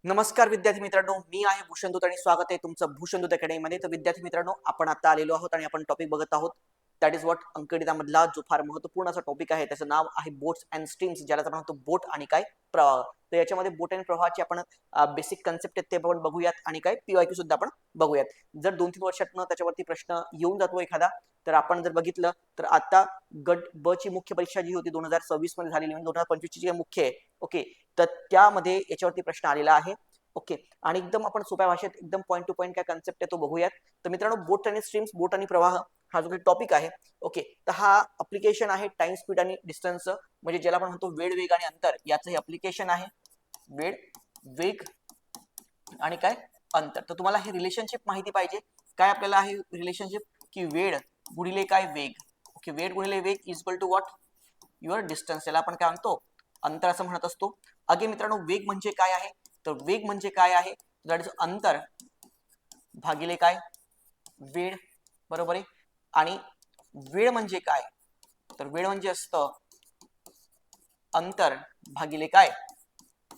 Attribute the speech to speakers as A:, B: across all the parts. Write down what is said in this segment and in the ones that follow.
A: नमस्कार विद्यार्थी मित्रांनो, मी आहे भूषण दूत आणि स्वागत आहे तुमचं भूषण दूत अकॅडमीमध्ये. तर विद्यार्थी मित्रांनो, आपण आता आलेलो आहोत आणि आपण टॉपिक बघत आहोत दॅट इज व्हॉट अंकगणितामधला जो फार महत्त्वपूर्ण असा टॉपिक आहे त्याचं नाव आहे बोट्स अँड स्ट्रीम्स, ज्याला आपण म्हणतो बोट आणि काय प्रवाह. तर याच्यामध्ये बोट आणि प्रवाहाची आपण बेसिक कन्सेप्ट आहेत ते आपण बघूयात आणि काय पीवायक्यू सुद्धा आपण बघूयात. जर 2-3 वर्षातनं त्याच्यावरती प्रश्न येऊन जातो एखादा, तर आपण जर बघितलं तर आता गट ब ची मुख्य परीक्षा जी होती 2026 मध्ये झालेली, म्हणजे 2025 ची जी मुख्य आहे, ओके, तर त्यामध्ये याच्यावरती प्रश्न आलेला आहे. ओके, आणि एकदम आपण सोप्या भाषेत एकदम पॉईंट टू पॉईंट काय कन्सेप्ट आहे तो बघूयात. तर मित्रांनो, बोट आणि स्ट्रीम्स, बोट आणि प्रवाह हा जो काही टॉपिक आहे, ओके, तर हा अप्लिकेशन आहे टाइम स्पीड आणि डिस्टन्स, म्हणजे ज्याला आपण म्हणतो वेळ, वेग आणि अंतर, याचं हे अप्लिकेशन आहे. वेळ, वेग आणि काय अंतर. तर तुम्हाला हे रिलेशनशिप माहिती पाहिजे. काय आपल्याला आहे रिलेशनशिप, की वेळ गुणिले काय वेग. ओके, वेळ गुणिले वेग is equal to what, your distance. याला आपण काय म्हणतो, अंतर असं म्हणत असतो. अगे मित्रांनो, वेग म्हणजे काय आहे, तर वेग म्हणजे काय आहे, दॅट इज अंतर भागिले काय वेळ, बरोबर आहे. आणि वेळ म्हणजे काय, तर वेळ म्हणजे असतं अंतर भागिले काय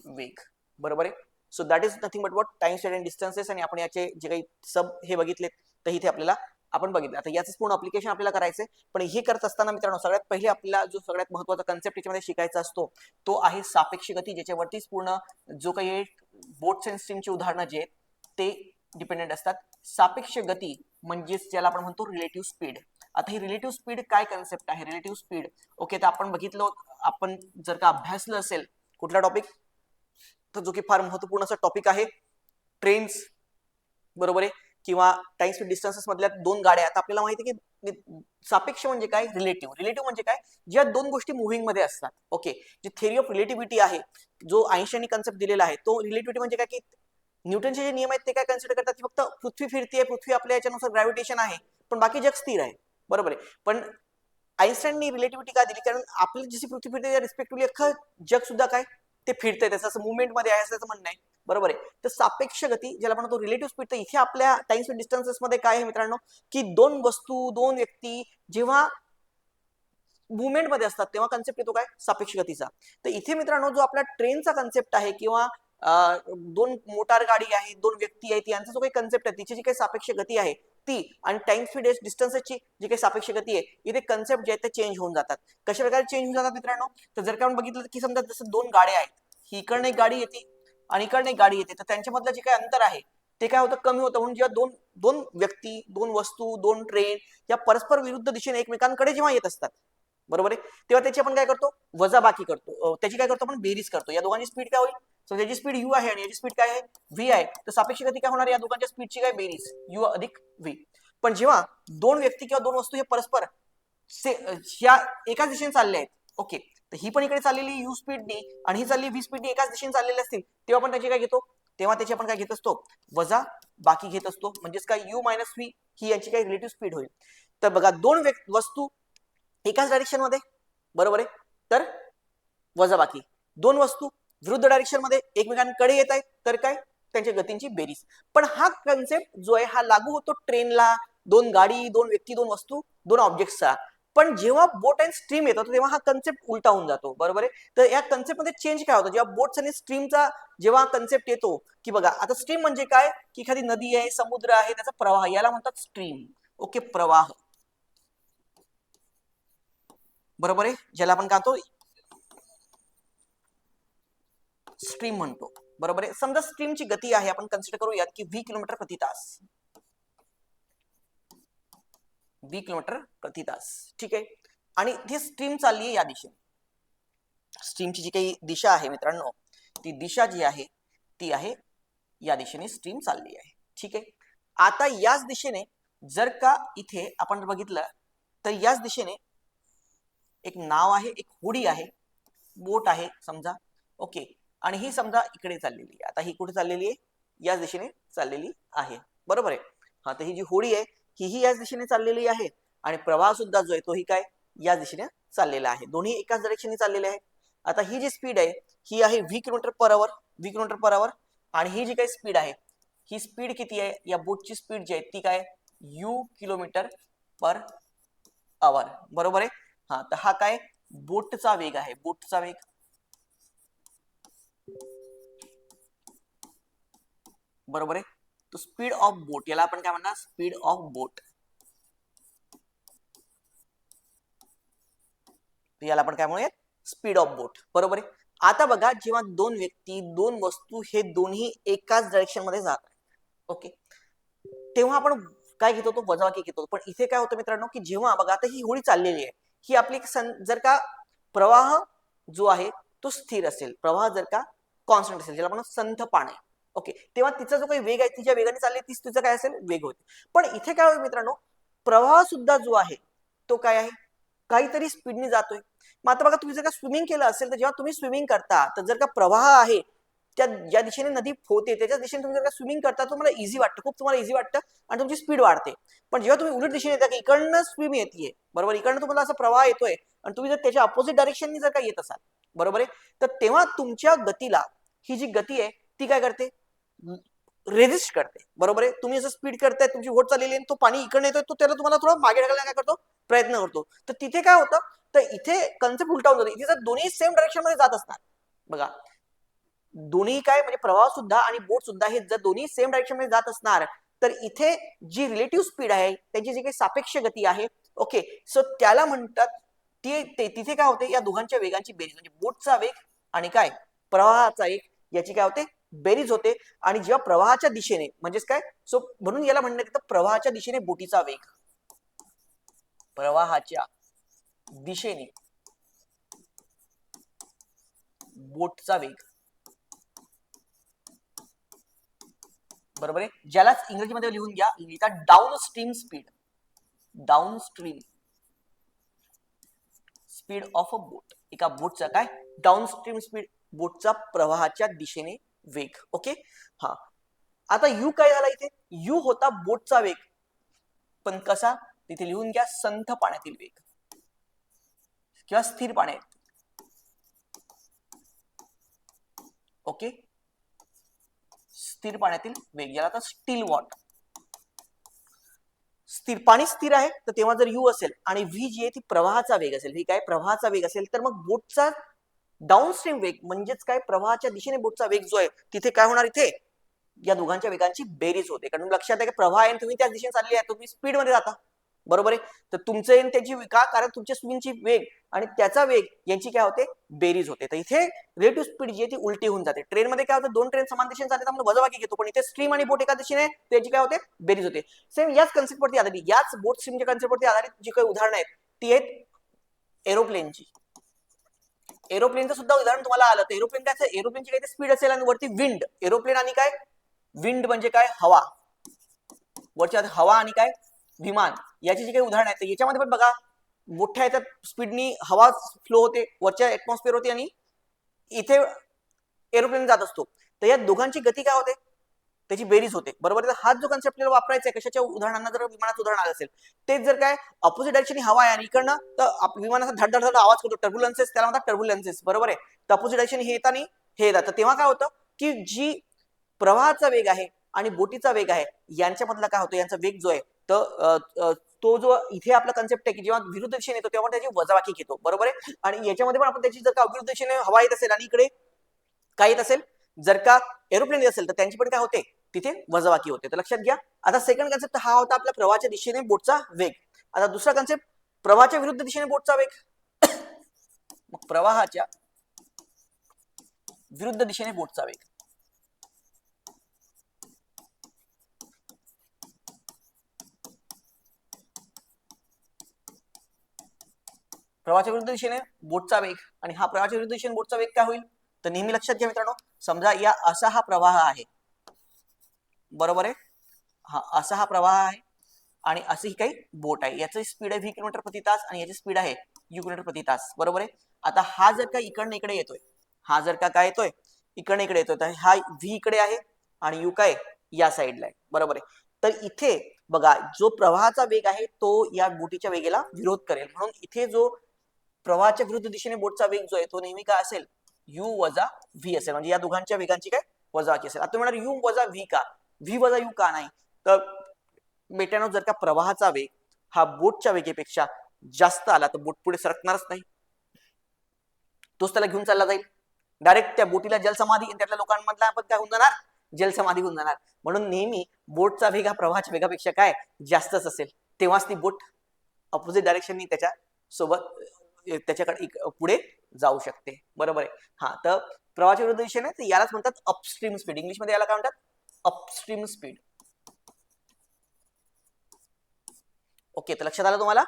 A: वेग, बरोबर आहे. So that is nothing but what time speed and distances. आणि आपण याचे जे काही सब हे बघितले तर इथे आपल्याला आपण बघितलं. आता याच पूर्ण अप्लिकेशन आपल्याला करायचंय, पण हे करत असताना मित्रांनो सगळ्यात पहिले आपल्याला जो सगळ्यात महत्त्वाचा कन्सेप्ट याच्यामध्ये शिकायचा असतो तो आहे सापेक्ष गती, ज्याच्यावरतीच पूर्ण जो काही बोट्स अँड स्ट्रीमची उदाहरणं जे आहेत ते डिपेंडेंट असतात. सापेक्ष गती म्हणजेच ज्याला आपण म्हणतो रिलेटिव्ह स्पीड. आता ही रिलेटिव्ह स्पीड काय कन्सेप्ट आहे, रिलेटिव्ह स्पीड, ओके, तर आपण बघितलं, आपण जर का अभ्यासलं असेल कुठला टॉपिक, तर जो की फार महत्वपूर्ण असा टॉपिक आहे ट्रेन्स, बरोबर आहे, किंवा टाइम स्पीड डिस्टन्सेस मधल्या दोन गाड्या. आता आपल्याला माहिती आहे की सापेक्ष म्हणजे काय, रिलेटिव्ह. रिलेटिव्ह म्हणजे काय, ज्या दोन गोष्टी मुव्हिंग मध्ये असतात. ओके, जी थेअरी ऑफ रिलेटिव्हिटी आहे, जो आइन्स्टाईनने कन्सेप्ट दिलेला आहे, तो रिलेटिव्हिटी म्हणजे काय, की न्यूटनचे जे नियम आहेत ते काय कन्सिडर करतात, की फक्त पृथ्वी फिरते, पृथ्वी आपल्या याच्यानुसार ग्रॅव्हिटेशन आहे, पण बाकी जग स्थिर आहे, बरोबर आहे. पण आइन्स्टाईननी रिलेटिव्हिटी का दिली, कारण आपली जशी पृथ्वी फिरते त्या रिस्पेक्टिव्हली अख्खं जग सुद्धा काय ते फिरतंय, त्याचं असं मुवमेंट मध्ये आहे असं म्हणणं आहे, बरोबर आहे. तर सापेक्ष गती ज्याला म्हणतो रिलेटिव्ह स्पीड, तर इथे आपल्या टाइम स्पीड डिस्टन्सेस मध्ये काय आहे मित्रांनो, की दोन वस्तू, दोन व्यक्ती जेव्हा मुवमेंट मध्ये असतात तेव्हा कन्सेप्ट येतो काय सापेक्ष गतीचा. तर इथे मित्रांनो जो आपला ट्रेनचा कन्सेप्ट आहे, किंवा दोन मोटार गाडी आहे, दोन व्यक्ती आहेत, यांचा जो काही कन्सेप्ट आहे, तिची जी काही सापेक्ष गती आहे ती, आणि टाइम स्पीड डिस्टन्सची जी काही सापेक्ष गती आहे, इथे कन्सेप्ट जे आहेत ते चेंज होऊन जातात. कशा प्रकारे चेंज होऊन जातात मित्रांनो, तर जर का आपण बघितलं की समजा जसं दोन गाड्या आहेत, ही इकडनं एक गाडी येते आणि इकडनं एक गाडी येते, तर त्यांच्यामधलं जे काही अंतर आहे ते काय होतं, कमी होतं. म्हणून जेव्हा दोन दोन व्यक्ती, दोन वस्तू, दोन ट्रेन या परस्पर विरुद्ध दिशेने एकमेकांकडे जेव्हा येत असतात, बरोबर आहे, तेव्हा त्याची आपण काय करतो, वजाबाकी करतो, त्याची काय करतो आपण, बेरीज करतो. या दोघांची स्पीड काय होईल, सो त्याची स्पीड यू आहे आणि याची स्पीड काय आहे, व्ही आहे. तर सापेक्ष गती काय होणार, या दोघांच्या स्पीडची काय बेरीज, यू अधिक व्ही. पण जेव्हा दोन व्यक्ती किंवा दोन वस्तू हे परस्पर ह्या एकाच दिशेने चालले आहेत, ओके, तर ही पण इकडे चाललेली यू स्पीडनी आणि ही चालली व्ही स्पीडनी, एकाच दिशेने चाललेले असतील, तेव्हा आपण त्याची काय घेतो, तेव्हा त्याची आपण काय घेत असतो, वजा बाकी घेत असतो. म्हणजेच काय, यू मायनस व्ही ही यांची काय रिलेटिव्ह स्पीड होईल. तर बघा, दोन वस्तू एकाच डायरेक्शन मध्ये, बरोबर आहे, तर वजाबाकी. दोन वस्तू विरुद्ध डायरेक्शन मध्ये एकमेकांकडे येत आहेत, तर काय त्यांच्या गतींची बेरीज. पण हा कन्सेप्ट जो आहे हा लागू होतो ट्रेनला, दोन गाडी, दोन व्यक्ती, दोन वस्तू, दोन ऑब्जेक्ट्सचा. पण जेव्हा बोट अँड स्ट्रीम येतो तेव्हा हा कन्सेप्ट उलटा होऊन जातो, बरोबर आहे. तर या कन्सेप्ट मध्ये चेंज काय होतं, जेव्हा बोट्स आणि स्ट्रीमचा जेव्हा कन्सेप्ट येतो, की बघा आता स्ट्रीम म्हणजे काय, की एखादी नदी आहे, समुद्र आहे, त्याचा प्रवाह, याला म्हणतात स्ट्रीम. ओके, प्रवाह, बरोबर आहे, ज्याला आपण काय म्हणतो स्ट्रीम म्हणतो, बरोबर आहे. समजा स्ट्रीमची गती आहे, आपण कन्सिडर करूयात की 20 किलोमीटर प्रति तास, 20 किलोमीटर प्रति तास, ठीक आहे. आणि ती स्ट्रीम चालली आहे या दिशेने. स्ट्रीमची जी काही दिशा आहे मित्रांनो, ती दिशा जी आहे ती आहे या दिशेने स्ट्रीम चालली आहे, ठीक आहे. आता याच दिशेने जर का इथे आपण बघितलं तर याच दिशेने एक नाव आहे, एक होडी आहे, बोट आहे समजा, ओके, आणि ही समजा इकडे चाललेली आहे. आता ही कुठे चाललेली आहे, याच दिशेने चाललेली आहे, बरोबर आहे. हा, तर ही जी होडी आहे ही याच दिशेने चाललेली आहे, आणि प्रवाह सुद्धा जो आहे तोही काय याच दिशेने चाललेला आहे, दोन्ही एकाच डायरेक्शनने चाललेले आहेत. आता ही जी स्पीड आहे ही आहे 20 किलोमीटर पर आवर, 20 किलोमीटर पर आवर. आणि ही जी काही स्पीड आहे, ही स्पीड किती आहे, या बोटची स्पीड जी आहे ती काय, यू किलोमीटर पर आवर, बरोबर आहे. हा, तर हा काय बोटचा वेग आहे, बोटचा वेग. बरोबर आहे. तो स्पीड ऑफ बोट, याला आपण काय म्हणणार, स्पीड ऑफ बोट. याला आपण काय म्हणूयात, स्पीड ऑफ बोट. बरोबर आहे. आता बघा, जेव्हा दोन व्यक्ती, दोन वस्तू हे दोन्ही एकाच डायरेक्शन मध्ये जात आहेत, ओके, तेव्हा आपण काय घेतो, तो वजाबाकी घेतो. पण इथे काय होतं मित्रांनो, की जेव्हा बघा आता ही होळी चाललेली आहे, ही आपली जर का प्रवाह जो आहे तो स्थिर असेल, प्रवाह जर का कॉन्स्टंट असेल, ज्याला आपण संथ पाणी, ओके, तेव्हा तिचा जो काही वेग आहे, तिच्या वेगाने चालले, तीच तिचा काय असेल, वेग होते. पण इथे काय होईल मित्रांनो, प्रवाह सुद्धा जो आहे तो काय आहे, काहीतरी स्पीडने जातोय. मग आता बघा, तुम्ही जर का स्विमिंग केलं असेल, तर जेव्हा तुम्ही स्विमिंग करता, तर जर का प्रवाह आहे त्या ज्या दिशेने नदी होते त्याच्या दिशेने तुम्ही जर का स्विमिंग करता, तुम्हाला इझी वाटतं, खूप तुम्हाला इझी वाटतं आणि तुमची स्पीड वाढते. पण जेव्हा तुम्ही उलट दिशेने येता, की इकडनं स्विम येते, बरोबर, इकडनं तुम्हाला असा प्रवाह येतोय आणि तुम्ही जर त्याच्या अपोजिट डायरेक्शननी जर का येत असाल, बरोबर आहे, तर तेव्हा तुमच्या गतीला, ही जी गती आहे ती काय करते, रेजिस्ट करते. बरोबर आहे. तुम्ही जसं स्पीड करताय, तुमची बोट चाललेली आहे, तो पाणी इकडे येतोय, तो त्याला तुम्हाला थोडं मागे ढकलायला काय करतो, प्रयत्न करतो. तर तिथे काय होतं, तर इथे कन्सेप्ट उलटा होऊन जातो. इथे जर दोन्ही सेम डायरेक्शन मध्ये जात असणार, बघा, दोन्ही काय म्हणजे प्रवाह सुद्धा आणि बोट सुद्धा हे जर दोन्ही सेम डायरेक्शन मध्ये जात असणार, तर इथे जी रिलेटिव्ह स्पीड आहे, त्याची जी काही सापेक्ष गती आहे, ओके, सो त्याला म्हणतात, तिथे काय होते, या दोघांच्या वेगांची बेरीज, म्हणजे बोटचा वेग आणि काय प्रवाहाचा वेग, याची काय होते, बेरीज होते. आणि जेव्हा प्रवाहाच्या दिशेने, म्हणजेच काय, सो म्हणून याला म्हणण्यात येतं प्रवाहाच्या दिशेने बोटीचा वेग, प्रवाहाच्या दिशेने बोटचा वेग, बरोबर आहे. ज्यालाच इंग्रजीमध्ये लिहून घ्या, लिहितात down stream speed, down stream speed of a बोट, एका बोटचा काय, डाऊन स्ट्रीम स्पीड, बोटचा प्रवाहाच्या दिशेने वेग. ओके, हा. आता यू काय झाला इथे, यू होता बोटचा वेग, पण कसा, तिथे लिहून घ्या संथ पाण्यातील वेग किंवा स्थिर पाण्यात, ओके, स्थिर पाण्यातील वेग, याला आता स्टील वॉटर. स्थिर पाणी स्थिर आहे, तर तेव्हा जर यू असेल आणि व्ही जी आहे ती प्रवाहाचा वेग असेल, व्ही काय प्रवाहाचा वेग असेल, तर मग बोटचा डाऊनस्ट्रीम वेग म्हणजेच काय, प्रवाहाच्या दिशेने बोटचा वेग जो आहे, तिथे काय होणार, इथे या दोघांच्या वेगांची बेरीज होते. कारण लक्षात आहे की प्रवाह आहे, तुम्ही त्याच दिशेने चालले आहे, तुम्ही स्पीड मध्ये जाता, बरोबर आहे. तर तुमचं त्याची का, कारण तुमच्या स्विंगची वेग आणि त्याचा वेग यांची काय होते, बेरीज होते. तर इथे रिलेटिव्ह स्पीड जी आहे ती उलटी होऊन जाते. ट्रेन मध्ये काय होतं, दोन ट्रेन समान दिशेने जाते, आपण वजाबाकी घेतो, पण इथे स्ट्रीम आणि बोट एका दिशेने, त्याची काय होते, बेरीज होते. सेम याच कन्सेप्टवरती आधारित, याच बोट स्ट्रीमच्या कन्सेप्टवरती आधारित जी काही उदाहरणं आहेत, ती आहेत एरोप्लेनची. एरोप्लेनचं सुद्धा उदाहरण तुम्हाला आलं, तर एरोप्लेन काय, एरोप्लेनची काही स्पीड असेल आणि वरती विंड, एरोप्लेन आणि काय, विंड म्हणजे काय, हवा, वरच्या हवा आणि काय, विमान, याची जी काही उदाहरण आहेत, याच्यामध्ये पण बघा, मोठ्या याच्यात स्पीडनी हवा फ्लो होते, वरच्या ऍटमॉस्फिअर होते, आणि इथे एरोप्लेन जात असतो. तर या दोघांची गती काय होते, त्याची बेरीज होते, बरोबर. हाच जो कन्सेप्ट आपल्याला वापरायचा आहे कशाच्या उदाहरणांना, जर विमानाचं उदाहरण आलं असेल, तेच जर काय अपोजिट डायरेक्शन हवा आहे आणि इकडनं, तर विमानाचा धड धड धड आवाज करतो, टर्ब्युलन्सेस, त्याला म्हणतात टर्ब्युलन्सेस, बरोबर आहे. तर अपोजिट डायरेक्शन हे येतात आणि हे येतात, तर तेव्हा काय होतं, की जी प्रवाहाचा वेग आहे आणि बोटीचा वेग आहे, यांच्यामधला काय होतं, यांचा वेग जो आहे, तर तो जो इथे आपला कन्सेप्ट आहे, की जेव्हा विरुद्ध दिशेने येतो तेव्हा त्याची वजाबाकी घेतो, बरोबर आहे. आणि याच्यामध्ये पण आपण त्याची जर का विरुद्ध दिशेने हवा येत असेल आणि इकडे काय येत असेल, जर का एरोप्लेन येत असेल, तर त्यांची पण काय होते, तिथे वजाबाकी होते. तर लक्षात घ्या. आता सेकंड कन्सेप्ट हा होता आपल्या प्रवाहाच्या दिशेने बोटचा वेग. आता दुसरा कन्सेप्ट, प्रवाहाच्या विरुद्ध दिशेने बोटचा वेग. मग प्रवाहाच्या विरुद्ध दिशेने बोटचा वेग, प्रवाहाच्या विरुद्ध दिशेने बोटचा वेग, आणि हा प्रवाहाच्या विरुद्ध दिशेने बोटचा वेग काय होईल, तर नेहमी लक्षात घ्या मित्रांनो, समजा या असा हा प्रवाह आहे, बरोबर आहे, हा असा हा प्रवाह आहे आणि अशी ही काही बोट आहे, याची स्पीड आहे 20 किलोमीटर प्रति तास आणि याची स्पीड आहे यू किलोमीटर प्रति तास, बरोबर आहे. आता हा जर का इकडनं इकडे येतोय, हा जर का काय येतोय, इकडनं इकडे येतोय, तर हा व्ही इकडे आहे आणि यू काय या साईडला आहे, बरोबर आहे. तर इथे बघा, जो प्रवाहाचा वेग आहे तो या बोटीच्या वेगेला विरोध करेल, म्हणून इथे जो प्रवाहाच्या विरुद्ध दिशेने बोटचा वेग जो आहे तो नेहमी काय असेल, यू वजा व्ही असेल, म्हणजे या दोघांच्या वेगांची काय वजाबाकी असेल. आता तुम्ही म्हणणार यू वजा व्ही का, व्ही वजा यू का नाही, तर मित्रांनो जर का प्रवाहाचा वेग हा बोटच्या वेगेपेक्षा जास्त आला, तर बोट पुढे सरकणारच नाही, तोच त्याला घेऊन चालला जाईल, डायरेक्ट त्या बोटीला जलसमाधी, त्यातल्या लोकांमधला आपण काय होऊन जाणार, जलसमाधी होऊन जाणार. म्हणून नेहमी बोटचा वेग हा प्रवाहाच्या वेगापेक्षा काय जास्तच असेल, तेव्हाच ती बोट अपोजिट डायरेक्शननी त्याच्या सोबत त्याच्याकडे पुढे जाऊ शकते. बरोबर आहे. हा, तर प्रवाहाच्या विरुद्ध दिशेने यालाच म्हणतात अपस्ट्रीम स्पीड. इंग्लिश मध्ये याला काय म्हणतात? Upstream speed. ओके, तर लक्षात आलं तुम्हाला?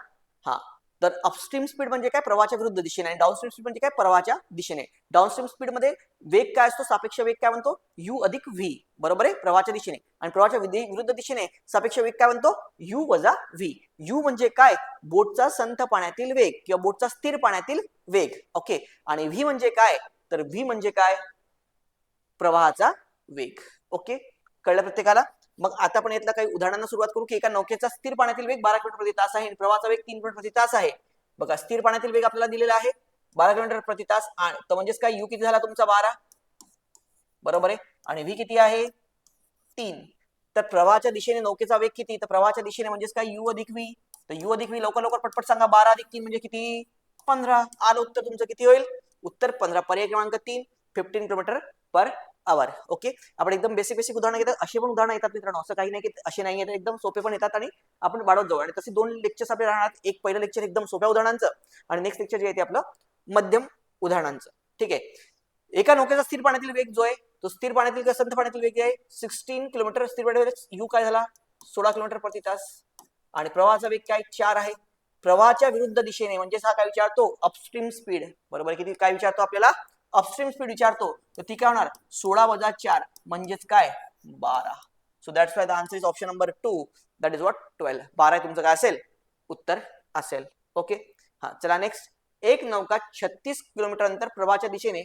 A: हा, तर अपस्ट्रीम स्पीड म्हणजे काय? प्रवाहाच्या विरुद्ध दिशेने. आणि डाऊनस्ट्रीम स्पीड म्हणजे काय? प्रवाहाच्या दिशेने. डाऊनस्ट्रीम स्पीड मध्ये वेग काय असतो? सापेक्ष वेग काय म्हणतो? u अधिक v. बरोबर आहे, प्रवाहाच्या दिशेने. आणि प्रवाहाच्या विरुद्ध दिशेने सापेक्ष वेग काय म्हणतो? u वजा v. u म्हणजे काय? बोटचा संथ पाण्यातील वेग किंवा बोटचा स्थिर पाण्यातील वेग. ओके, आणि v म्हणजे काय? तर v म्हणजे काय? प्रवाहाचा वेग. ओके, कळलं प्रत्येकाला? मग आता आपण यातल्या काही उदाहरणांना सुरुवात करू की एका नौकेचा स्थिर पाण्यातील वेग 12 किलोमीटर प्रति तास आहे आणि प्रवाहाचा वेग 3 किलोमीटर प्रति तास आहे. बघा, स्थिर पाण्यातील वेग आपल्याला दिलेला आहे 12 किलोमीटर प्रति तास. तर म्हणजेच काय? यू किती झाला तुमचा? 12. बरोबर आहे. आणि व्ही किती आहे? 3. तर प्रवाहाच्या दिशेने नौकेचा वेग किती? तर प्रवाहाच्या दिशेने म्हणजेच काय? यू अधिक व्ही. तर यू अधिक व्ही लवकर लवकर पटपट सांगा. 12 अधिक 3 म्हणजे किती? 15. आलं उत्तर तुमचं. किती होईल उत्तर? 15. पर्याय क्रमांक 3, 15 किलोमीटर पर आवर. ओके, आपण एकदम बेसिक बेसिक उदाहरणं घेतात. असे पण उदाहरणं येतात मित्रांनो, असं काही नाही की असे नाही येतात, एकदम सोपे पण येतात आणि आपण वाढवत जाऊ. आणि तसे 2 लेक्चर्स आपले राहणार. एक पहिलं लेक्चर एकदम सोप्या उदाहरणांचं आणि नेक्स्ट लेक्चर जे आहे ते आपलं मध्यम उदाहरणांचं. ठीक आहे. एका नौकेचा स्थिर पाण्यातील वेग जो आहे तो स्थिर पाण्यातील किंवा संथ पाण्यातील वेग आहे 16 किलोमीटर. स्थिर पाण्यातील यू काय झाला? 16 किलोमीटर प्रति तास. आणि प्रवाहाचा वेग काय? 4 आहे. प्रवाहाच्या विरुद्ध दिशेने म्हणजे हा काय विचारतो? Upstream speed. बरोबर, किती काय विचारतो आपल्याला? अपस्ट्रीम स्पीड विचारतो. तर ती काय होणार? 16 वजा 4 म्हणजेच काय? 12. So that's why the answer is option number 2, that is what 12. 12 तुमचं काय असेल? उत्तर असेल. ओके, हा, चला नेक्स्ट. एक नौका 36 किलोमीटर अंतर प्रवाहाच्या दिशेने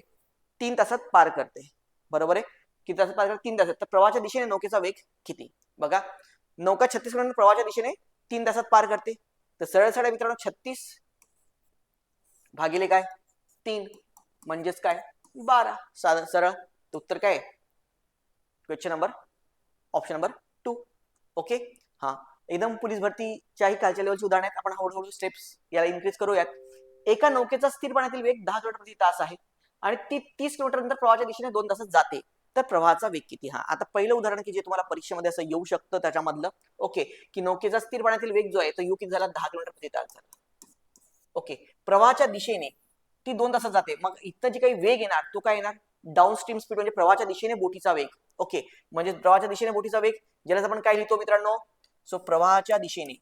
A: 3 तासात पार करते. बरोबर आहे, किती तासात पार करते? 3 तासात. तर प्रवाहाच्या दिशेने नौकेचा वेग किती? बघा, नौका 36 किलोमीटर प्रवाहाच्या दिशेने 3 तासात पार करते. तर सरळ सरळ मित्रांनो 36 भागिले काय? 3 म्हणजेच काय? 12. सरळ. उत्तर काय? Question number option number 2. Okay, हा, एकदम पोलीस भरतीच्याही खालच्या लेवलची उदाहरण आहेत. आपण हळूहळू स्टेप्स याला इन्क्रीज करूयात. एका नौकेचा स्थिर पाण्यातील वेग 10 किलोमीटर प्रति तास आहे आणि ती 30 किलोमीटर नंतर प्रवाहाच्या दिशेने 2 तासात जाते. तर प्रवाहाचा वेग किती? हा, आता पहिलं उदाहरण की जे तुम्हाला परीक्षेमध्ये असं येऊ शकतं त्याच्यामधलं. ओके, की नौकेचा स्थिर पाण्यातील वेग जो आहे तो यू किती झाला? 10 किलोमीटर प्रति तास झाला. ओके, प्रवाहाच्या दिशेने ती 2 तासात जाते. मग इथं जे काही वेग येणार तो काय येणार? डाऊनस्ट्रीम स्पीड म्हणजे प्रवाहाच्या दिशेने बोटीचा वेग. ओके, म्हणजे प्रवाहाच्या दिशेने बोटीचा वेग ज्याला आपण काय लिहितो मित्रांनो? सो प्रवाहाच्या दिशेने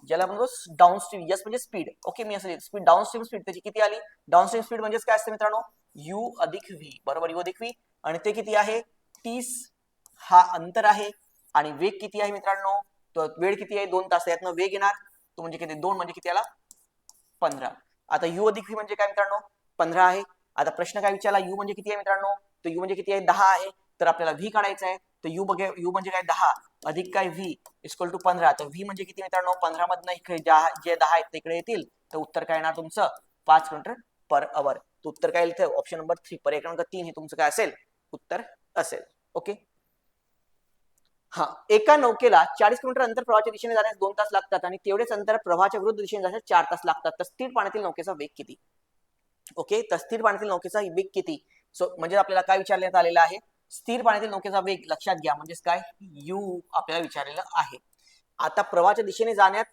A: ज्याला म्हणतो डाऊनस्ट्रीम. यस म्हणजे स्पीड. ओके, मी असं स्पीड डाऊनस्ट्रीम स्पीड त्याची किती आली? डाऊनस्ट्रीम स्पीड म्हणजे काय असते मित्रांनो? यू अधिक व्ही. बरोबर, यू अधिक व्ही. आणि ते किती आहे? 30. हा अंतर आहे. आणि वेग किती आहे मित्रांनो? तो वेळ किती आहे? 2 तास. यातनं वेग येणार तो म्हणजे किती? 2 म्हणजे किती आला? 15. आता यू अधिक व्ही म्हणजे काय मित्रांनो? 15 आहे. आता प्रश्न काय विचारला? यू म्हणजे किती आहे मित्रांनो? तर यू म्हणजे किती आहे? 10 आहे. तर आपल्याला व्ही काढायचा आहे. तर यू म्हणजे काय? 10 अधिक काय? V equal to 15. तर व्ही म्हणजे किती मित्रांनो? 15 मधनं इकडे जे 10 आहेत तिकडे येतील. तर उत्तर काय येणार तुमचं? 5 किलोमीटर पर आवर. तर उत्तर काय येईल? ऑप्शन नंबर 3, पर्याय क्रमांक 3 हे तुमचं काय असेल? उत्तर असेल. ओके, हा, एका नौकेला 40 किलोमीटर अंतर प्रवाहाच्या दिशेने जाण्यास 2 तास लागतात आणि तेवढेच अंतर प्रवाहाच्या विरुद्ध दिशेने जाण्यास 4 तास लागतात. तर स्थिर पाण्यातील नौकेचा वेग किती? ओके, तर स्थिर पाण्यातील नौकेचा वेग किती? सो म्हणजे आपल्याला काय विचारण्यात आलेलं आहे? स्थिर पाण्यातील नौकेचा वेग लक्षात घ्या म्हणजेच काय? यू आपल्याला विचारलेलं आहे. आता प्रवाहाच्या दिशेने जाण्यात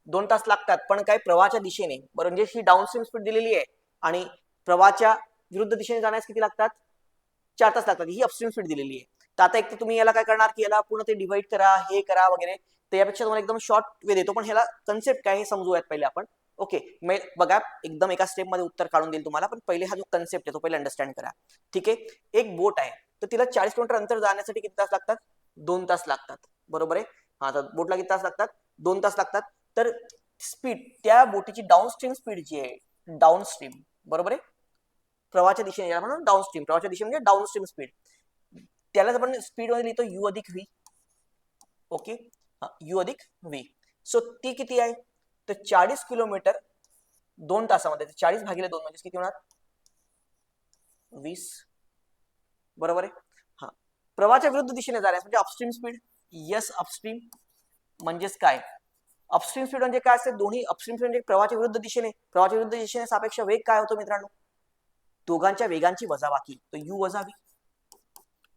A: 2 तास लागतात, पण काय? प्रवाहाच्या दिशेने. बरोबर, म्हणजे ही डाऊनस्ट्रीम स्पीड दिलेली आहे आणि प्रवाहाच्या विरुद्ध दिशेने जाण्यास किती लागतात? 4 तास लागतात. ही अपस्ट्रीम स्पीड दिलेली आहे. तर आता एक तर तुम्ही याला काय करणार की याला पूर्ण ते डिवाइड करा, हे करा वगैरे. तर यापेक्षा तुम्हाला एकदम शॉर्ट वे देतो, पण ह्याला कन्सेप्ट काय हे समजूयात पहिले आपण. ओके, बघा, एकदम एका स्टेप मध्ये उत्तर काढून देईल तुम्हाला, पण पहिले हा जो कन्सेप्ट आहे तो पहिले अंडरस्टँड करा. ठीक आहे, एक बोट आहे तर तिला 40 किलोमीटर अंतर जाण्यासाठी किती तास लागतात? 2 तास लागतात. बरोबर आहे. हा, तर बोटला किती तास लागतात? 2 तास लागतात. तर स्पीड, त्या बोटीची डाऊनस्ट्रीम स्पीड जी आहे, डाऊनस्ट्रीम, बरोबर आहे, प्रवाहाच्या दिशेने म्हणून डाऊनस्ट्रीम, प्रवाहाच्या दिशेने म्हणजे डाऊनस्ट्रीम स्पीड, त्यालाच आपण स्पीड मध्ये लिहितो यू अधिक व्ही. ओके, यू अधिक व्ही. सो ती किती आहे? तर 40 किलोमीटर 2 तासामध्ये. 40 भागिले 2 म्हणजे किती होणार? 20. बरोबर आहे. हा, प्रवाहाच्या विरुद्ध दिशेने जाण्यास म्हणजे अपस्ट्रीम स्पीड. यस, अपस्ट्रीम म्हणजेच काय? अपस्ट्रीम स्पीड म्हणजे काय असते? दोन्ही अपस्ट्रीम स्पीड म्हणजे प्रवाहाच्या विरुद्ध दिशेने. प्रवाहाच्या विरुद्ध दिशेने सापेक्ष वेग काय होतो मित्रांनो? दोघांच्या वेगांची वजाबाकी, तर u वजा v.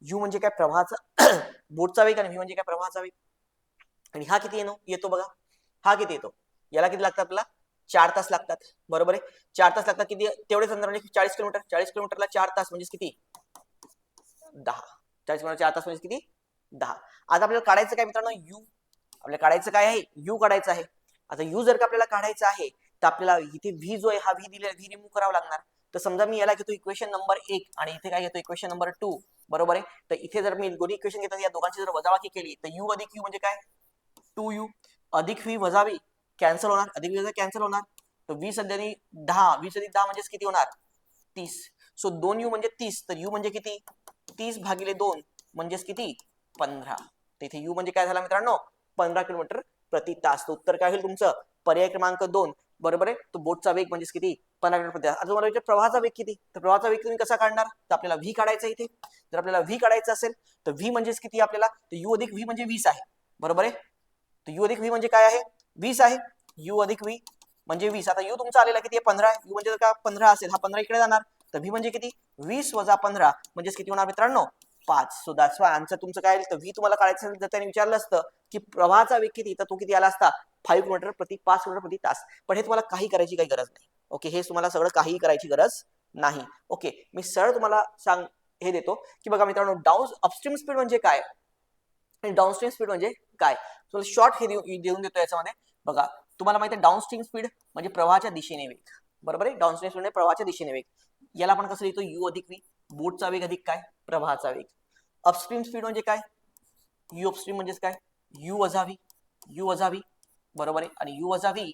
A: u म्हणजे काय प्रवाहाचा बोटचा वेग आणि v म्हणजे काय प्रवाहाचा वेग. आणि हा किती येतो बघा, हा किती येतो, याला किती लागतात आपल्याला 4 तास लागतात, बरोबर आहे. 4 तास लागतात, किती तेवढेच अंतर म्हणजे 40 किलोमीटर, 40 किलोमीटरला 4 तास म्हणजे किती 10, 40 किलोमीटर 4 तास म्हणजे किती 10. आता आपल्याला काढायचं काय मित्रांनो, u आपल्याला काढायचं काय आहे, u काढायचं आहे. आता u जर का आपल्याला काढायचं आहे तर आपल्याला इथे v जो आहे हा v दिलेला, v रिमूव्ह करावा लागणार. तर समजा मी याला घेतो इक्वेशन नंबर 1 आणि इथे काय घेतो इक्वेशन नंबर 2, बरोबर आहे. तर इथे जर मी दोन्ही इक्वेशन घेतो, या दोघांची जर वजाबाकी केली तर u अधिक u म्हणजे काय 2u अधिक v वजा v कॅन्सल होणार, अधिक v कॅन्सल होणार. तर 20 अधिक 10, 20 अधिक 10 म्हणजे किती होणार 30. सो 2u म्हणजे 30, तर u म्हणजे किती 30 भागिले 2 म्हणजेच किती 15. तर इथे u म्हणजे काय झाला मित्रांनो 15 किलोमीटर प्रति तास. तर उत्तर काय होईल तुमचं पर्याय क्रमांक 2, बरोबर आहे. तो बोटचा वेग म्हणजे किती 15 किलोमीटर प्रति तास. आता तुम्हाला विचार प्रवाहाचा वेग किती, तर प्रवाहाचा वेग तुम्ही कसा काढणार, तर आपल्याला v काढायचा इथे. जर आपल्याला v काढायचं असेल तर v म्हणजेच किती आपल्याला, तर u अधिक v म्हणजे 20 आहे, बरोबर आहे. तर u अधिक v म्हणजे काय आहे 20 आहे, u अधिक v म्हणजे 20. आता u तुमचा आलेला किती आहे 15 आहे, u म्हणजे का 15 असेल, हा 15 इकडे जाणार, तर v म्हणजे किती 20 वजा 15 म्हणजे किती होणार मित्रांनो 5. सो दॅट्स व्हाय आन्सर तुमचं काय, तर v तुम्हाला काढायचं असेल तर त्याने विचारलं असतं की प्रवाहाचा वेग किती, तर तो किती आला असता 5 किलोमीटर प्रति 5 किलोमीटर प्रति तास. पण हे तुम्हाला काही करायची काही गरज नाही, ओके. हे तुम्हाला सगळं काही करायची गरज नाही, ओके. मी सरळ तुम्हाला हे देतो की बघा मित्रांनो, अपस्ट्रीम स्पीड म्हणजे काय आणि डाऊनस्ट्रीम स्पीड म्हणजे काय. तुम्हाला शॉर्ट हे देऊन देतो याच्यामध्ये. बघा तुम्हाला माहिती आहे डाऊनस्ट्रीम स्पीड म्हणजे प्रवाहाच्या दिशेने वेग, बरोबर आहे. डाऊनस्ट्रीम स्पीड म्हणजे प्रवाहाच्या दिशेने वेग, याला आपण कसं लिहितो u अधिक v बोटचा वेग अधिक काय प्रवाहाचा वेग. अपस्ट्रीम स्पीड म्हणजे काय u अपस्ट्रीम म्हणजेच काय u वजा v, बरोबर आहे. आणि u वजा v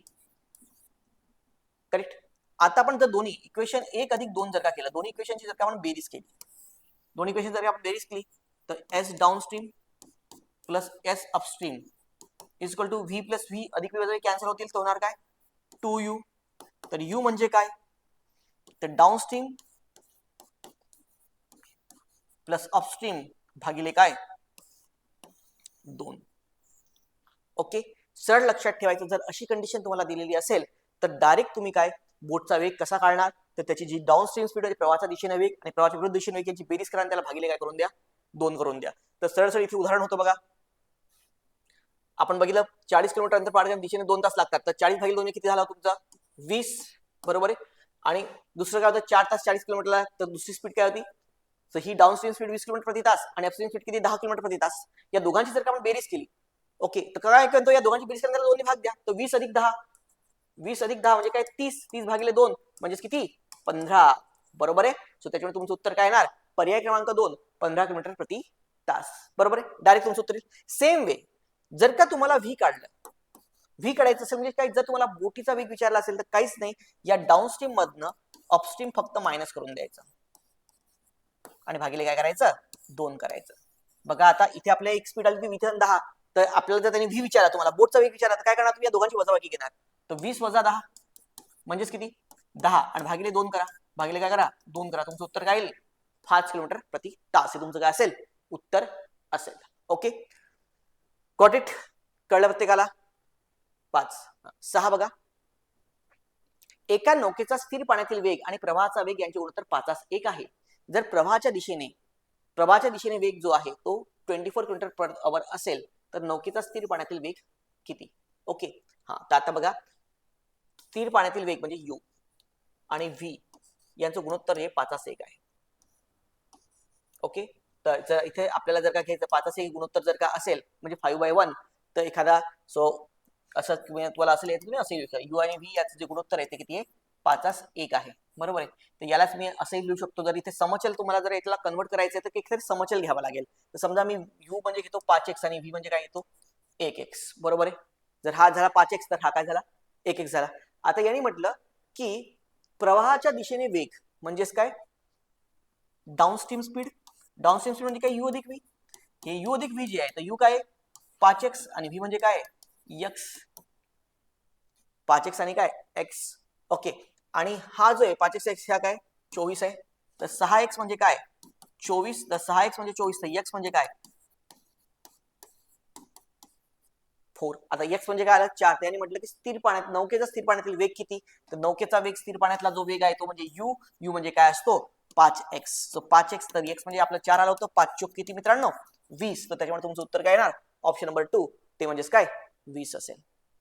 A: करेक्ट. आता आपण जर दोन्ही इक्वेशन 1 अधिक 2 जर का केलं, दोन्ही इक्वेशनची जर का आपण बेरीज केली, दोन्ही इक्वेशन जर आपण बेरीज केली तर s downstream plus s upstream is equal to v plus v अधिक v वजा कॅन्सल होतील, तर होणार काय 2u. तर u म्हणजे काय, तर डाऊनस्ट्रीम प्लस अपस्ट्रीम भागिले काय 2. ओके. सरळ लक्षात ठेवायचं, जर अशी कंडिशन तुम्हाला दिलेली असेल तर डायरेक्ट तुम्ही काय बोटचा वेग कसा काढणार, तर त्याची जी डाऊनस्ट्रीम स्पीड आहे प्रवाहाच्या दिशेने वेग आणि प्रवाहाच्या विरुद्ध दिशेने वेग यांची बेरीज करा, त्याला भागिले काय करून द्या 2 करून द्या. तर सरळ सरळ इथे उदाहरण होतं बघा, आपण बघितलं 40 किलोमीटर अंतर पाडण्याच्या दिशेने 2 तास लागतात, तर 40 भागिले 2 किती झाला तुमचा 20, बरोबर आहे. आणि दुसरं काय होतं 4 तास 40 किलोमीटरला, तर दुसरी स्पीड काय होती, तर ही डाऊनस्ट्रीम स्पीड 20 किलोमीटर प्रति तास आणि अपस्ट्रीम स्पीड किती 10 किलोमीटर प्रति तास. या दोघांची जर का आपण बेरीज केली, ओके, तर काय करतो या दोघांची बेरीज करण्याला 2 भाग द्या, तर 20 अधिक 10, 20 अधिक 10 म्हणजे काय 30, 30 भागिले 2 म्हणजे किती 15, बरोबर आहे. सो त्याच्यामुळे तुमचं उत्तर काय येणार पर्याय क्रमांक 2 15 किलोमीटर प्रति तास, बरोबर आहे. डायरेक्ट तुमचं उत्तर. सेम वे जर का तुम्हाला व्ही काढलं, व्ही काढायचं असेल म्हणजे काय, जर तुम्हाला बोटीचा वेग विचारला असेल तर काहीच नाही, या डाऊनस्ट्रीम मधनं अपस्ट्रीम फक्त मायनस करून द्यायचं आणि भागिले काय करायचं 2 करायचं. बघा आता इथे आपल्या एक स्पीड आली होती 10, तर आपल्याला जर त्यांनी व्ही विचारला, तुम्हाला बोटचा वेग विचारला, तर काय करणार तुम्ही या दोघांची वजाबाकी घेणार, तर 20 वजा 10 म्हणजेच किती 10 आणि भागिले 2 करा, भागिले काय करा 2 करा, तुमचं उत्तर काय येईल 5 किलोमीटर प्रति तास. हे तुमचं काय असेल उत्तर असेल, ओके. गॉट इट, कळलं प्रत्येकाला. 5. 6 बघा, एका नौकेचा स्थिर पाण्यातील वेग आणि प्रवाहाचा वेग यांचे गुणोत्तर 5:1 आहे. जर प्रवाहाच्या दिशेने वेग जो आहे तो 24 किलोमीटर पर आवर असेल तर नौकेचा स्थिर पाण्यातील वेग किती, ओके. हा, तर आता बघा स्थिर पाण्यातील वेग म्हणजे u आणि v यांचं गुणोत्तर हे 5:1 आहे, ओके. तर जर इथे आपल्याला जर का घ्यायचं 5:1 गुणोत्तर जर का असेल म्हणजे 5/1, तर एखादा सो असं तुम्हाला असेल तुम्ही असे u आणि v याचं जे गुणोत्तर आहे ते किती आहे 5:1 आहे, बरोबर आहे. तर यालाच मी असंही लिहू शकतो, जर इथे समचल तुम्हाला जर याला कन्वर्ट करायचं तर एक समचल घ्यावा लागेल. तर समजा मी u म्हणजे घेतो 5x आणि v म्हणजे काय घेतो 1x, बरोबर आहे. जर हा झाला 5x तर हा काय झाला 1x झाला. आता यांनी म्हटलं की प्रवाहाच्या दिशेने वेग म्हणजेच काय डाऊनस्ट्रीम स्पीड म्हणजे काय u अधिक v, हे u अधिक v जे आहे तर u काय 5x आणि v म्हणजे काय x, 5x आणि काय x, ओके. आणि हा जो आहे 5x हा काय 24 आहे, तर 6x म्हणजे काय 24, तर 6x म्हणजे 24, तर x म्हणजे काय 4. आता एक्स म्हणजे काय आलं 4. त्यांनी म्हटलं की स्थिर पाण्यात नौकेचा स्थिर पाण्यातील वेग किती, तर नौकेचा वेग स्थिर पाण्यातला जो वेग आहे तो म्हणजे यू. यू म्हणजे काय असतो 5x. सो 5x, तर एक्स म्हणजे आपलं 4 आलं होतं, 5 चोक किती मित्रांनो 20. तर त्याच्यामुळे तुमचं उत्तर काय येणार ऑप्शन नंबर 2, ते म्हणजेच काय 20 असेल.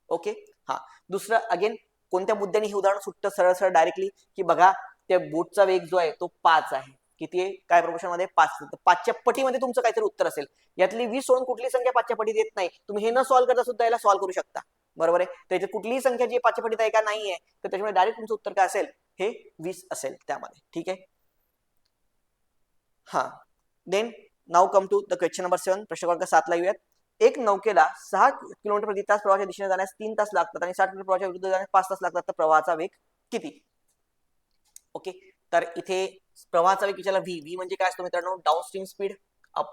A: ओके. हा, दुसरं अगेन कोणत्या मुद्द्याने हे उदाहरण सुटतं सरळ सरळ डायरेक्टली, की बघा त्या बोटचा वेग जो आहे तो 5 आहे. किती आहे काय प्रोपोर्शन मध्ये 5. तर 5च्या पटीमध्ये तुमचं काहीतरी उत्तर असेल. यातली 20 सोडून कुठली संख्या 5च्या पटीत येत नाही. तुम्ही हे न सॉल्व्ह करता सुद्धा याला सॉल्व्ह करू शकता. बरोबर आहे. त्याच्यात कुठलीही संख्या जी 5च्या पटीत आहे का नाहीये, तर त्याच्यामुळे डायरेक्ट तुमचं उत्तर काय असेल हे 20 असेल त्यामध्ये. ठीक आहे. हा, then now come to the question number 7. प्रश्न क्रमांक 7 ला येऊयात. एक नौकेला 6 किलोमीटर प्रति तास प्रवाहाच्या दिशेने जाण्यास 3 तास लागतात आणि 60 किलोमीटर प्रवाहाच्या विरुद्ध जाण्यास 5 तास लागतात, तर प्रवाहाचा वेग किती. ओके. तर इथे प्रवाहाचा वेग विचारला व्ही. व्ही म्हणजे काय असतो मित्रांनो downstream speed up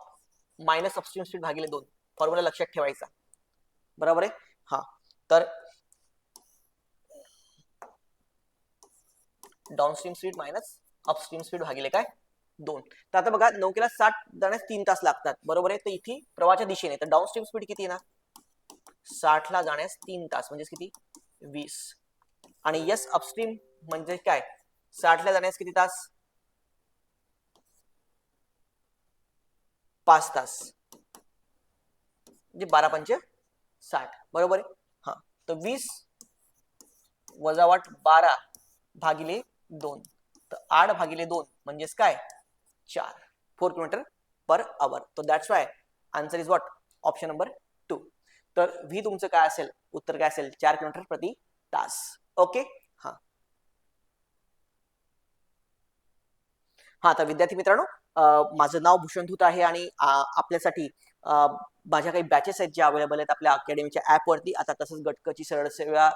A: minus upstream speed भागिले 2. फॉर्म्युला लक्षात ठेवायचा. बरोबर आहे. हा, तर downstream speed minus upstream speed भागिले काय 2. तर आता बघा नौकेला 60 जाण्यास 3 तास लागतात. बरोबर आहे. तर इथे प्रवाहाच्या दिशेने तर डाऊनस्ट्रीम स्पीड किती आहे ना 60 ला जाण्यास 3 तास म्हणजे किती 20. आणि यस अपस्ट्रीम म्हणजे काय 60 ला जाण्यास किती तास 5 तास म्हणजे 12 पंच 60. बरोबर आहे. हा, तर 20 वजावाट 12 भागिले 2, तर 8 भागिले 2 म्हणजेच काय 4 किलोमीटर पर आवर. तो that's why answer is what option number 2. तर व्ही तुमचं काय असेल उत्तर काय असेल 4 किलोमीटर प्रति तास. ओके. हा हा, तर विद्यार्थी मित्रांनो माझं नाव भूषण धूत आहे आणि आपल्यासाठी माझ्या काही बॅचेस आहेत ज्या अवेलेबल आहेत आपल्या अकॅडमीच्या ऍपवरती. आता तसंच गटकची सरळ सेवा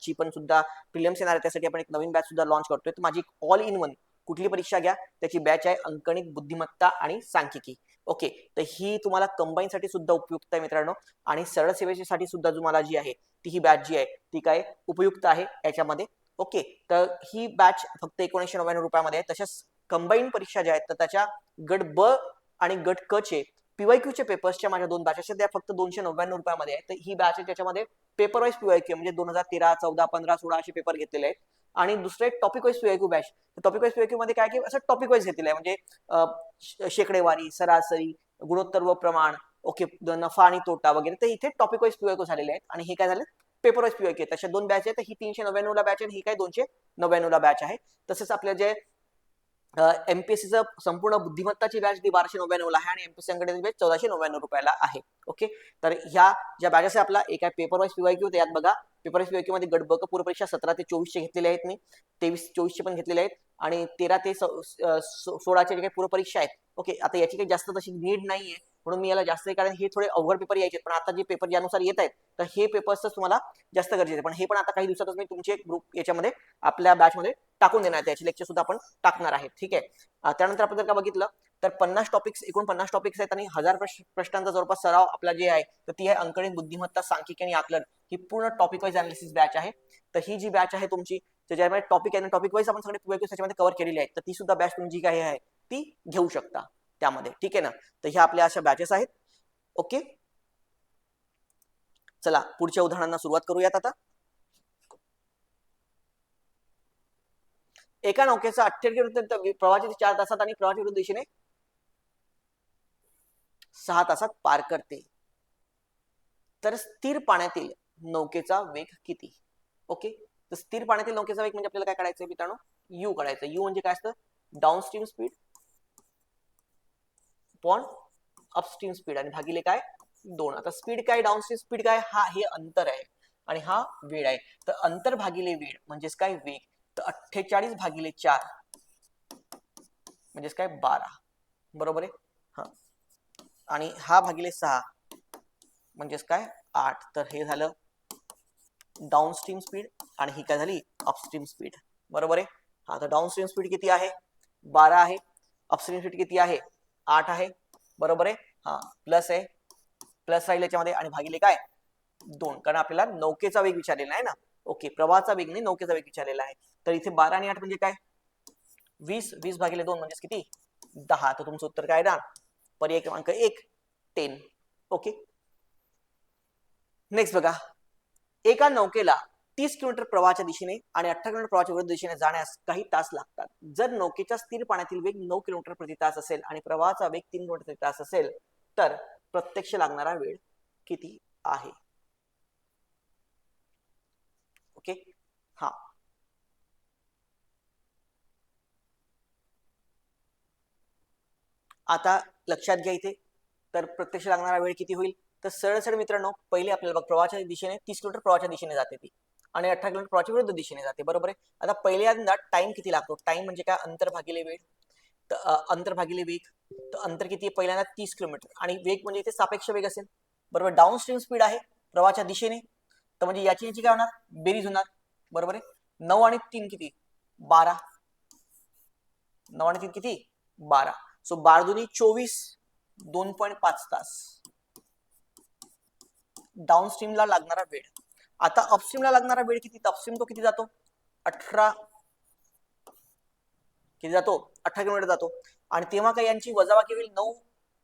A: ची पण सुद्धा प्रिलिम्स येणार आहे, त्यासाठी आपण एक नवीन बॅच सुद्धा लॉन्च करतोय. तर माझी ऑल इन वन कुठली परीक्षा घ्या त्याची बॅच आहे अंकणिक बुद्धिमत्ता आणि सांख्यिकी. ओके. तर ही तुम्हाला कंबाईन साठी सुद्धा उपयुक्त आहे मित्रांनो, आणि सरळ सेवेसाठी सुद्धा तुम्हाला जी आहे ती ही बॅच जी आहे ती काय उपयुक्त आहे याच्यामध्ये. ओके. तर ही बॅच फक्त 1999 रुपयामध्ये आहे. तशाच कंबाईन परीक्षा ज्या आहेत तर त्याच्या गट ब आणि गट क चे पीवायक्यूचे पेपर्सच्या माझ्या 2 बॅचेस त्या फक्त 299 रुपयामध्ये आहे. तर ही बॅच आहे त्याच्यामध्ये पेपर वाईज पीवायक्यू म्हणजे 2013, 14, 15, 16 असे पेपर घेतलेले आहेत. आणि दुसरे topic wise PYQ batch. Topic wise PYQ मध्ये काय की असं टॉपिक वाईज घेतलेलं आहे म्हणजे शेकडेवारी, सरासरी, गुणोत्तर व प्रमाण, ओके, नफा आणि तोटा वगैरे. तर इथे टॉपिक वाईज पीवायक्यू झालेले आहेत आणि हे काय झाले पेपर वाईज पीवायक्यू. तशा 2 बॅच आहेत. ही 399 ला बॅच आहे, ही काय 299 ला बॅच आहे. तसेच आपल्या जे एमपीएससीचं संपूर्ण बुद्धिमत्ताची बॅच ती 1299 ला आहे आणि एमपीएससी अंकगणित बॅच 1499 रुपयाला आहे. ओके. तर ह्या ज्या बॅचेस आहे आपला एक आहे पेपर वाईज पीवायक्यू. यात बघा पेपर वाईज पीवायक्यू मध्ये गट ब पूर्व परीक्षा 17 ते 24 चे घेतलेले आहेत मी, 23 24 चे पण घेतलेले आहेत आणि 13 ते 16 चे जे काही पूर्व परीक्षा आहेत. ओके. आता याची काही जास्त तशी नीड नाहीये म्हणून मी याला जास्त, कारण हे थोडे अवघड पेपर यायचे, पण आता जे पेपर ज्यानुसार येत आहेत तर हे पेपर्स तुम्हाला जास्त गरजेचे. पण हे पण आता काही दिवसातच मी तुमचे ग्रुप याच्यामध्ये आपल्या बॅचमध्ये टाकून देणार आहे, त्याचे लेक्चर सुद्धा आपण टाकणार आहेत. ठीक आहे. त्यानंतर आपण जर का बघितलं तर 50 टॉपिक्स एकूण 50 टॉपिक्स आहेत आणि 1000 प्रश्नांचा जवळपास सराव आपला जे आहे तर ती आहे अंकगणित बुद्धिमत्ता सांख्यिकी आणि आकलन. ही पूर्ण टॉपिक वाईज अनालिसिस बॅच आहे. तर ही जी बॅच आहे तुमची ज्याच्यामध्ये टॉपिक आहे टॉपिक वाईज आपण सगळे त्याच्यामध्ये कव्हर केलेली आहेत, तर ती सुद्धा बॅच तुमची काही आहे ती घेऊ शकता त्यामध्ये. ठीक आहे ना. तर ह्या आपल्या अशा बॅचेस आहेत. ओके. चला पुढच्या उदाहरणांना सुरुवात करूयात. आता एका नौकेचा 48 प्रवाहाची 4 तासात आणि प्रवाहाच्या विरुद्ध दिशेने 6 तासात पार करते, तर स्थिर पाण्यातील नौकेचा वेग किती. ओके. तर स्थिर पाण्यातील नौकेचा वेग म्हणजे आपल्याला काय काढायचं मित्रांनो यू काढायचं. यू म्हणजे काय असतं downstream speed upon upstream speed आणि भागिले काय 2. आता स्पीड काय डाऊनस्ट्रीम स्पीड काय हा हे अंतर आहे आणि हा वेळ आहे. तर अंतर भागिले वेळ म्हणजेच काय वेग. तर 48 भागिले 4 म्हणजेच काय 12. बरोबर आहे. हा, आणि हा भागिले 6 म्हणजेच काय 8. तर हे झालं डाऊनस्ट्रीम स्पीड आणि ही काय झाली अपस्ट्रीम स्पीड. बरोबर आहे. हा, तर डाऊनस्ट्रीम स्पीड किती आहे 12 आहे, अपस्ट्रीम स्पीड किती आहे 8 आहे. बरोबर आहे. हा, प्लस आहे, प्लस राहील याच्यामध्ये आणि भागिले काय 2, कारण आपल्याला नौकेचा वेग विचारलेला आहे ना. ओके. प्रवाहाचा वेग नाही नौकेचा वेग विचारलेला आहे. तर इथे 12 आणि 8 म्हणजे काय 20. 20 भागिले 2 म्हणजे किती 10. तर तुमचं उत्तर काय ना पर्याय क्रमांक 1 10. ओके. नेक्स्ट बघा, एका नौकेला 30 किलोमीटर प्रवाहाच्या दिशेने आणि 18 किलोमीटर प्रवाहाच्या विरुद्ध दिशेने जाण्यास काही तास लागतात. जर नौकेच्या स्थिर पाण्यातील वेग 9 किलोमीटर प्रति तास असेल आणि प्रवाहाचा वेग 3 किलोमीटर प्रति तास असेल तर प्रत्यक्ष लागणारा वेळ किती आहे? ओके, हा, आता लक्षात घ्या इथे, तर प्रत्यक्ष लागणारा वेळ किती होईल? तर सरळ सरळ मित्रांनो, पहिले आपल्याला बघ प्रवाहाच्या दिशेने 30 किलोमीटर प्रवाहाच्या दिशेने जाते ती आणि 18 किलोमीटर प्रवाहाच्या विरुद्ध दिशेने जाते, बरोबर आहे. आता पहिल्यांदा टाइम किती लागतो? टाइम म्हणजे काय? अंतर भागिले वेळ. तर अंतर भागिले वेग, तर अंतर किती आहे? पहिल्यांदा 30 किलोमीटर आणि वेग म्हणजे इथे सापेक्ष वेग असेल, बरोबर. डाऊन स्ट्रीम स्पीड आहे प्रवाहाच्या दिशेने, तर म्हणजे याची याची काय होणार? बेरीज होणार, बरोबर आहे. 9 आणि 3 किती? 12. 9 आणि 3 किती? 12. सो 12 दुनी 24, 2.5 तास डाऊन स्ट्रीमला लागणारा वेळ. आता अपस्ट्रीमला लागणारा वेळ किती? अपस्ट्रीम तो किती जातो? 18, किती जातो? 18 किलोमीटर जातो. आणि तेव्हा काय यांची वजाबाकी होईल? 9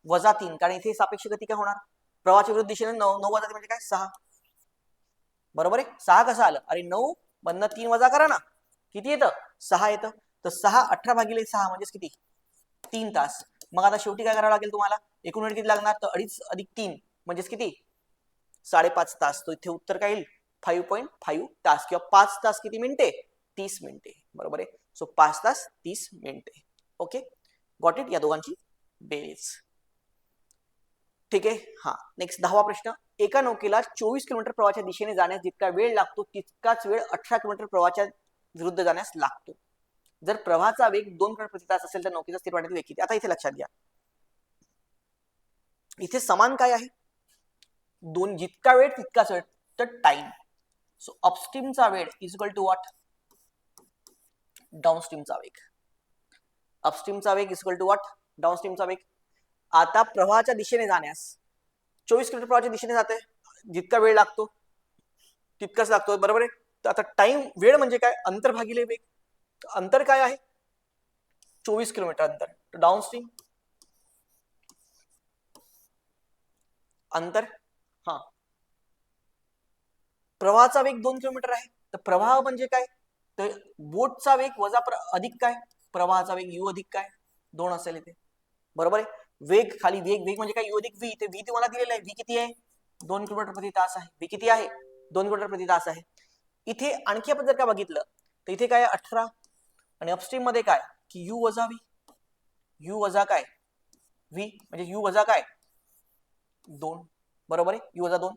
A: वजा 3, कारण इथे सापेक्ष गती काय होणार? प्रवाहाच्या विरुद्ध दिशेने 9 वजा 3 म्हणजे काय? 6, बरोबर आहे. 6 कसं आलं? अरे 9 मधनं 3 वजा करा ना, किती येतं? 6 येतं. तर 6 18 भागिले 6 म्हणजेच किती? 3 तास. मग आता शेवटी काय करावं लागेल तुम्हाला? एकूण वेळ किती लागणार? तर 2.5 अधिक 3 म्हणजेच किती? 5.5 तास. तो इथे उत्तर काय येईल? 5.5 तास, किंवा 5 तास किती मिनिटे? 30 मिनिटे, बरोबर आहे. सो 5 तास 30 मिनिटे. Okay, got it. या दोघांची बेरीज. ठीक आहे, हा. नेक्स्ट 10वा प्रश्न. एका नौकेला 24 किलोमीटर प्रवाहाच्या दिशेने जाण्यास जितका वेळ लागतो तितकाच वेळ 18 किलोमीटर प्रवाहाच्या विरुद्ध जाण्यास लागतो. जर प्रवाहाचा वेग 2 किलोमीटर प्रति तास असेल तर नौकेचा स्थिर पाण्यातील वेग किती? आता इथे लक्षात घ्या, इथे समान काय आहे? दोन, जितका वेळ तितकाच वेळ, तर टाइम. सो अपस्ट्रीमचा वेळ इज इक्वल टू व्हॉट? डाऊनस्ट्रीमचा वेग. अपस्ट्रीमचा वेग इज इक्वल टू व्हॉट? डाऊनस्ट्रीमचा वेग. आता प्रवाहाच्या दिशेने जाण्यास 24 किलोमीटर प्रवाहाच्या दिशेने जाते, जितका वेळ लागतो तितकाच लागतो, बरोबर आहे. तर आता टाइम, वेळ म्हणजे काय? अंतर भागिले वेग. अंतर काय आहे? 24 किलोमीटर अंतर. डाऊनस्ट्रीम अंतर, हा, प्रवाहाचा वेग 2 किलोमीटर आहे, तर प्रवाह म्हणजे काय? तर बोटचा वेग वजा अधिक काय? प्रवाहाचा वेग यू अधिक काय? 2 असेल इथे, बरोबर आहे. वेग खाली वेग, वेग म्हणजे काय? यू अधिक व्ही. ते व्ही तुम्हाला दिलेलं आहे. व्ही किती आहे? 2 किलोमीटर प्रति तास आहे. व्ही किती आहे? 2 किलोमीटर प्रति तास आहे. इथे आणखी आपण जर का बघितलं तर इथे काय? 18. आणि अपस्ट्रीम मध्ये काय? की यू वजा व्ही. यू वजा काय? व्ही, म्हणजे यू वजा काय? 2, बरोबर आहे. यू वजा 2.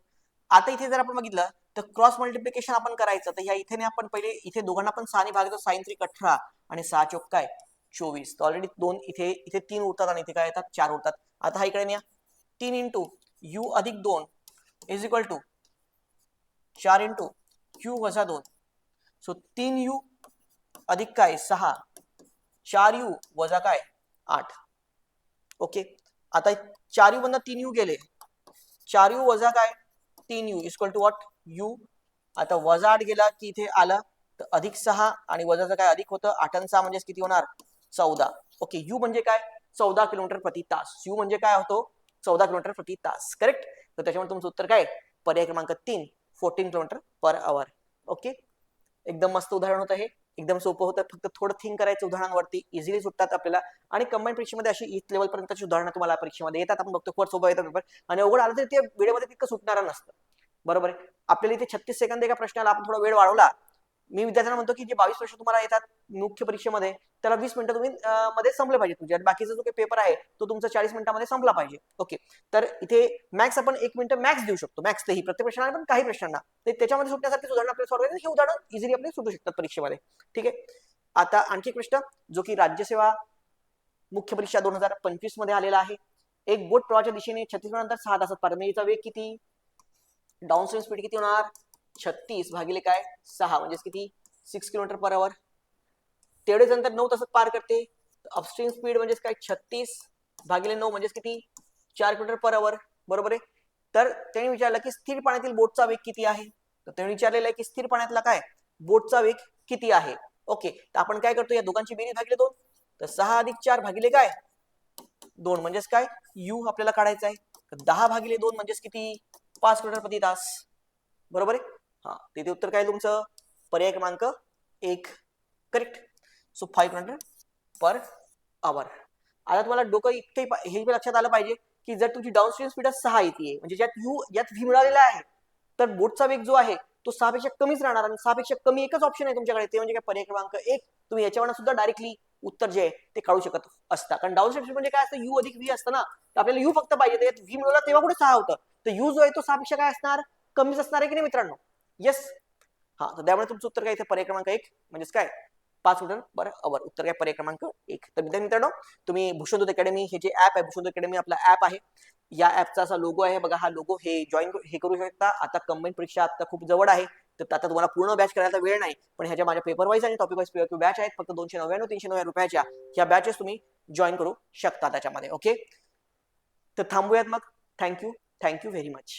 A: आता इथे जर आपण बघितलं तर क्रॉस मल्टिप्लिकेशन आपण करायचं, तर ह्या इथे आपण पहिले इथे दोघांना पण 6 ने भागतो. साइन 3 18 आणि 6 चौक काय? 24. तर ऑलरेडी 2 इथे, इथे 3 उरतात आणि इथे काय येतात? 4 उरतात. आता हा इकडे न्या, 3 इंटू यू अधिक 2 is equal to 4 into U वजा 2. सो 3 यू अधिक काय? 6, 4 यू वजा काय? 8. ओके, आता 4 यू मधनं 3 यू गेले, 4 यू वजा काय? 3 U equal to what? U. आता वजा 8 गेला की इथे आला तर अधिक 6 आणि वजाचं काय? अधिक होतं. 8 आणि 6 म्हणजे किती होणार? 14. ओके, यू म्हणजे काय? 14 किलोमीटर प्रति तास. यू म्हणजे काय होतो? 14 किलोमीटर प्रति तास, करेक्ट. तर त्याच्यामुळे तुमचं उत्तर काय? पर्याय क्रमांक 3, 14 किलोमीटर पर आवर. ओके, एकदम मस्त उदाहरण होतं हे, एकदम सोपं होतं. फक्त थोडं थिंक करायचं उदाहरणांवरती, इझिली सुटतात आपल्याला. आणि कंबाईन परीक्षेमध्ये अशी इथ लेवल पर्यंतची उदाहरणं तुम्हाला परीक्षेमध्ये येतात. आपण बघतो खूप सोपं येतं पेपर, आणि अवघड आलं तरी ते वेळेमध्ये तितकं सुटणारं नसतं, बरोबर आहे. आपल्याला इथे 36 सेकंद एका प्रश्नाला आपण थोडा वेळ वाढवला. मी विद्यार्थ्यांना म्हणतो की जे 22 प्रश्न तुम्हाला येतात मुख्य परीक्षेमध्ये, त्याला 20 मिनिटं तुम्ही मध्ये संपले पाहिजे तुझ्या. बाकीचा जो काही पेपर आहे तो तुमचा 40 मिनिटांमध्ये संपला पाहिजे. ओके, तर इथे मॅक्स आपण 1 मिनिट मॅक्स देऊ शकतो. मॅक्स तेही प्रत्येक प्रश्नाला, पण काही प्रश्नांना त्याच्यामध्ये सुटण्यासारखी उदाहरण आपल्याला सॉल्व्ह करायचं, हे उदाहरण इझिली आपले सुटू शकतात परीक्षेमध्ये. ठीक आहे, आता आणखी एक प्रश्न जो की राज्यसेवा मुख्य परीक्षा 2025 मध्ये आलेला आहे. एक बोट प्रवाहाच्या दिशेने 36 नंतर 6 तासात पार, याचा वेग किती? डाऊनस्ट्रीम स्पीड किती होणार? 36 भागिले काय? 6 म्हणजेच किती? 6 किलोमीटर पर आवर. तेवढेच अंतर 9 तासात पार करते. अपस्ट्रीम स्पीड म्हणजेच काय? 36 भागिले 9 म्हणजेच किती? 4 किलोमीटर पर आवर, बरोबर आहे. तर त्यांनी विचारलं की स्थिर पाण्यातील बोटचा वेग किती आहे? तर त्यांनी विचारलेलं आहे की स्थिर पाण्यातला काय? बोटचा वेग किती आहे? ओके, तर आपण काय करतो? या दोघांची बेरीज भागिले 2. तर 6 अधिक 4 भागिले काय? 2 म्हणजेच काय? यू आपल्याला काढायचा आहे. तर 10 भागिले 2 म्हणजेच किती? 5 किलोमीटर प्रति तास. बरोबर आहे. हा, तिथे उत्तर काय तुमचं? पर्याय क्रमांक 1 करेक्ट. So 500 per hour. आता तुम्हाला डोकं इतके हे लक्षात आलं पाहिजे की जर तुमची डाऊनस्ट्रीम स्पीड 6 येते म्हणजे यात व्ही मिळालेला आहे, तर बोटचा वेग जो आहे तो 6 पेक्षा कमीच राहणार आणि 6 पेक्षा कमी एकच ऑप्शन आहे तुमच्याकडे, ते म्हणजे काय? पर्याय क्रमांक 1. तुम्ही याच्यावर सुद्धा डायरेक्टली उत्तर जे आहे ते काढू शकत असता, कारण डाऊनस्ट्रीम स्पीड म्हणजे काय असतं? यू अधिक व्ही असतं ना, तर आपल्याला यू फक्त पाहिजे, तर व्ही मिळवला तेव्हा कुठे 6 होतं, तर यू जो आहे तो 6 पेक्षा काय असणार? कमीच असणार आहे की नाही मित्रांनो? येस. हा, तर त्यामुळे तुमचं उत्तर काय इथे? पर्याय क्रमांक 1 म्हणजेच काय? 5 मीटर पर आवर. उत्तर काय? पर्याय क्रमांक 1. तर मित्रांनो, तुम्ही भूषणदूत अकॅडमी हे जे ऍप आहे, भूषणदूत अकॅडमी आपला ऍप आहे, या ऍपचा असा लोगो आहे बघा, हा लोगो हे जॉईन हे करू शकता. आता कंबाईन परीक्षा आता खूप जवळ आहे, तर आता तुम्हाला पूर्ण बॅच करायला वेळ नाही, पण ह्याच्या माझ्या पेपर वाईज आणि टॉपिक वाईज बॅच आहेत, फक्त 299 399 रुपयाच्या ह्या बॅचेस तुम्ही जॉईन करू शकता त्याच्यामध्ये. ओके, तर थांबूयात मग. Thank you very much.